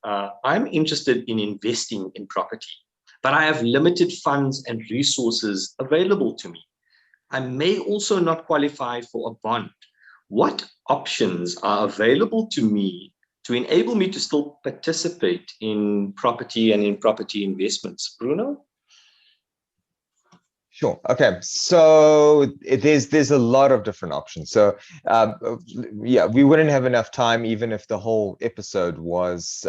I'm interested in investing in property, but I have limited funds and resources available to me. I may also not qualify for a bond. What options are available to me to enable me to still participate in property and in property investments? Bruno? Sure. Okay. So there's a lot of different options. So yeah, we wouldn't have enough time, even if the whole episode was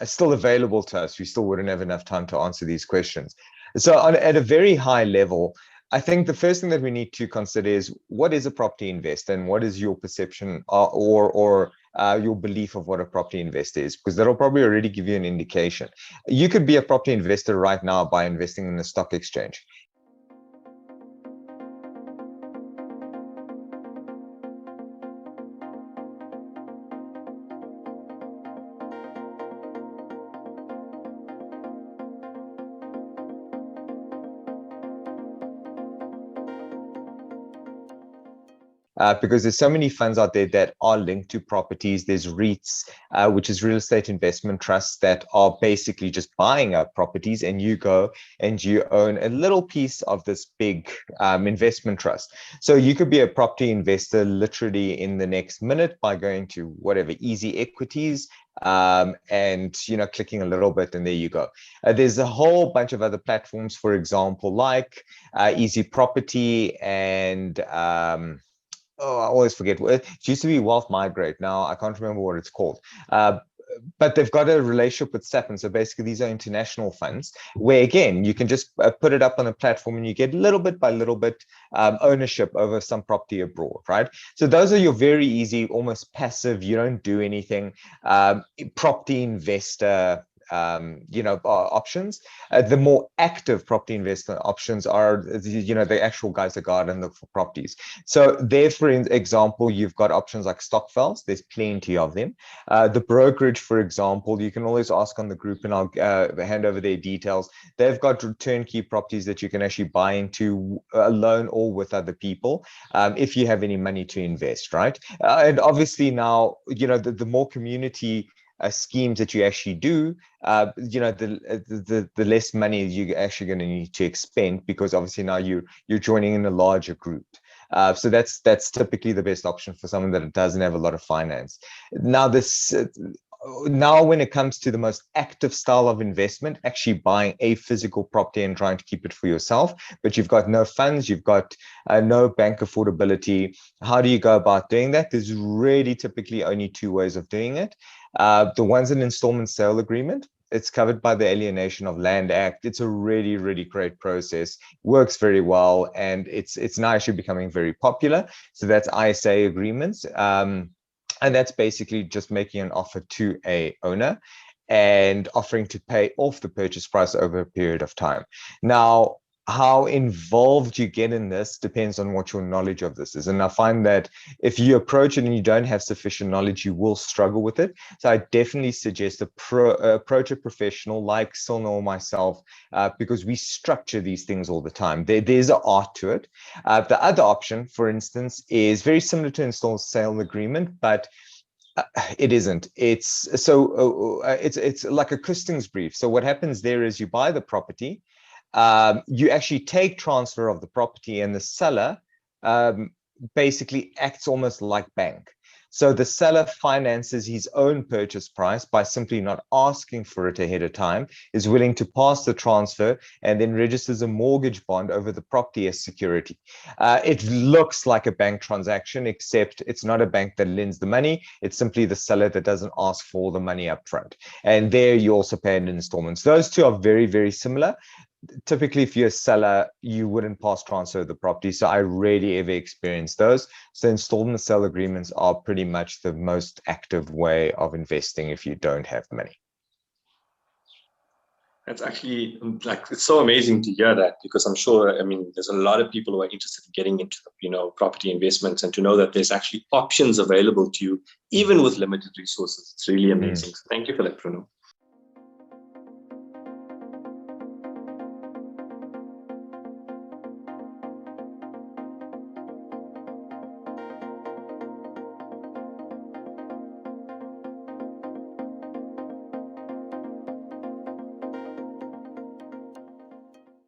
still available to us. We still wouldn't have enough time to answer these questions. So at a very high level, I think the first thing that we need to consider is what is a property investor and what is your perception or your belief of what a property investor is, because that'll probably already give you an indication. You could be a property investor right now by investing in the stock exchange. Because there's so many funds out there that are linked to properties. There's REITs, which is real estate investment trusts, that are basically just buying up properties, and you go and you own a little piece of this big investment trust. So you could be a property investor literally in the next minute by going to whatever, Easy Equities, and clicking a little bit, and there you go. There's a whole bunch of other platforms, for example, like Easy Property and I always forget. It used to be Wealth Migrate. Now I can't remember what it's called. But they've got a relationship with SAP. So basically these are international funds where, again, you can just put it up on a platform and you get little bit by little bit ownership over some property abroad, right? So those are your very easy, almost passive, you don't do anything, property investor options. The more active property investment options are, the actual guys that go out and look for properties. So there, for example, you've got options like Stockvels. There's plenty of them. The brokerage, for example, you can always ask on the group, and I'll hand over their details. They've got turnkey properties that you can actually buy into alone or with other people, if you have any money to invest, right? And obviously now, the more community schemes that you actually do, the less money you're actually going to need to expend, because obviously now you're joining in a larger group. So that's typically the best option for someone that doesn't have a lot of finance. Now, when it comes to the most active style of investment, actually buying a physical property and trying to keep it for yourself, but you've got no funds, you've got no bank affordability. How do you go about doing that? There's really typically only two ways of doing it. The one's an installment sale agreement. It's covered by the Alienation of Land Act. It's a really, really great process, works very well, and it's now actually becoming very popular. So that's ISA agreements. And that's basically just making an offer to a owner and offering to pay off the purchase price over a period of time. Now, how involved you get in this depends on what your knowledge of this is. And I find that if you approach it and you don't have sufficient knowledge, you will struggle with it. So I definitely suggest approach a professional like Cilna or myself, because we structure these things all the time. There's an art to it. The other option, for instance, is very similar to install sale agreement, but it isn't. It's like a Customs brief. So what happens there is you buy the property, you actually take transfer of the property, and the seller basically acts almost like bank. So the seller finances his own purchase price by simply not asking for it ahead of time, is willing to pass the transfer, and then registers a mortgage bond over the property as security. It looks like a bank transaction, except it's not a bank that lends the money. It's simply the seller that doesn't ask for the money up front. And there you also pay in installments. Those two are very, very similar. Typically, if you're a seller, you wouldn't pass transfer the property. So I rarely ever experience those. So installment sale agreements are pretty much the most active way of investing if you don't have money. That's actually, it's so amazing to hear that, because I'm sure, there's a lot of people who are interested in getting into, property investments, and to know that there's actually options available to you, even with limited resources. It's really amazing. So thank you for that, Bruno.